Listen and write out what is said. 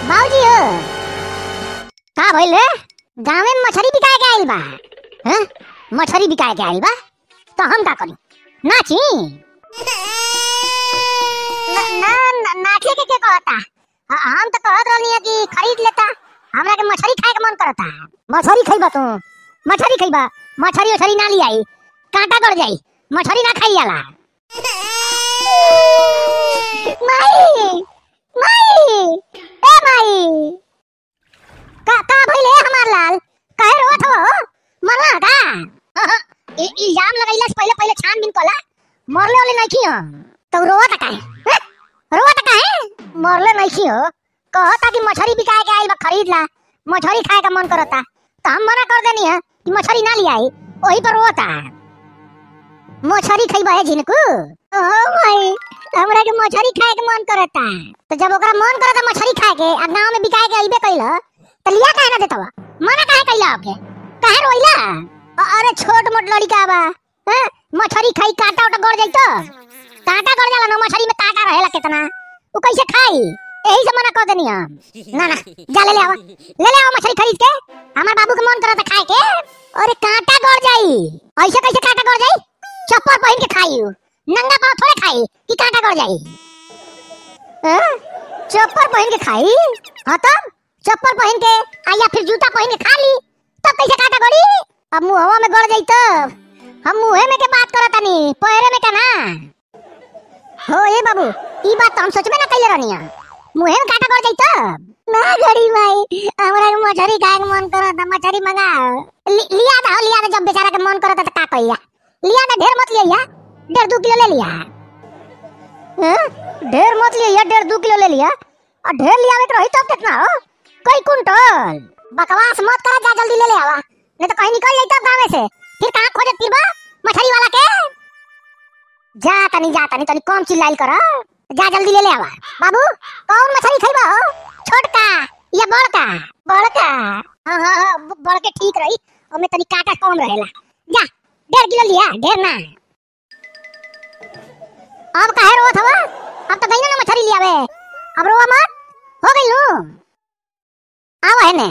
बाबूजी हो का भइल रे? गांव में मछली बिकाए के आइल बा। हैं? मछली बिकाए के आइल बा तो हम का करी? नाची? नाचे के कहता? हम तो कहत रहनी कि खरीद लेता। हमरा के मछली खाए के मन करता। मछली खइबा तू? मछली खइबा? मछली ना लियाई, कांटा गड़ जाई। मछली ना खाई जाला। माई माई ए माई का भइले हमार लाल? काहे रोत हो? मरला का? इल्जाम लगैला से पहले छानबीन कला। मरले वाले नहीं खियो तो रोत काहे? रोत काहे? मरले नहीं खियो कहता कि मछली बिकाए के आइल बा, खरीद ला। मछली खाए का मन करता तो हम मना कर देनी है कि मछली ना लियाई। वही पर रोता मछली खइबा है जिनको? ओ भाई हमरा के मछली खाए के मन करता। तो जब ओकरा मन करता मछली खाए के आ गांव में बिकाए के आइबे कइला तो लिया काहे ना देतवा? मना काहे कइला आपके? काहे रोइला? अरे छोट मोट लड़का बा, हैं? मछली खाई कांटा उटा गड़ जाई तो? कांटा गड़ जाला ना, मछली में कांटा रहेला कितना, उ कैसे खाई? यही से मना कर देनी हम। ना ना जा ले आवा मछली खरीद के। हमार बाबू के मन करता खाए के। अरे कांटा गड़ जाई, ऐसे कैसे कांटा गड़ जाई? चप्पल पहन के खाई, नंगा पांव थोड़े खाई कि कांटा गड़ जाई। चप्पल पहन के खाई? हाँ तब चप्पल पहन के या फिर जूता पहन के खा ली तब कैसे कांटा गड़ी? अब मुंहवा में गड़ जाई तब। हम मुंहे में के बात करत नहीं, पैरे में का ना हो। ए बाबू ई बात तो हम सच में ना कइले रहनी है। मुंहे में कांटा गड़ जाई तब ना गड़ी भाई। हमरा के मछली खाए के मन करत, मछली मंगा लिया दा जब बेचारा के मन करत त का कइया। लिया ना, ढेर मत लिया, 1.5-2 किलो ले लिया। ढेर मत लिया, 1.5-2 किलो ले लिया। और ढेर लियावे के रही तब कितना हो? कई कुंटल? बकवास मत करा, जा जल्दी ले आवा, नहीं तो कहीं निकल जाई तब गांव से। फिर कहां खोजत फिरबा मछली वाला के? जा तनी कम चिल्लाइल कर। जा जल्दी ले आवा। बाबू कौन मछली खइबा हो? छोटका या बड़का? बड़का? हां बड़के ठीक रही, ओमे तनी कांटा कम रहेला। जा 1.5 किलो लिया, ढेर ना। अब काहे रोत हवा? अब तो गइना ना मछली लियावे। अब रोवा मत, हो गइल नु। आवा है ने।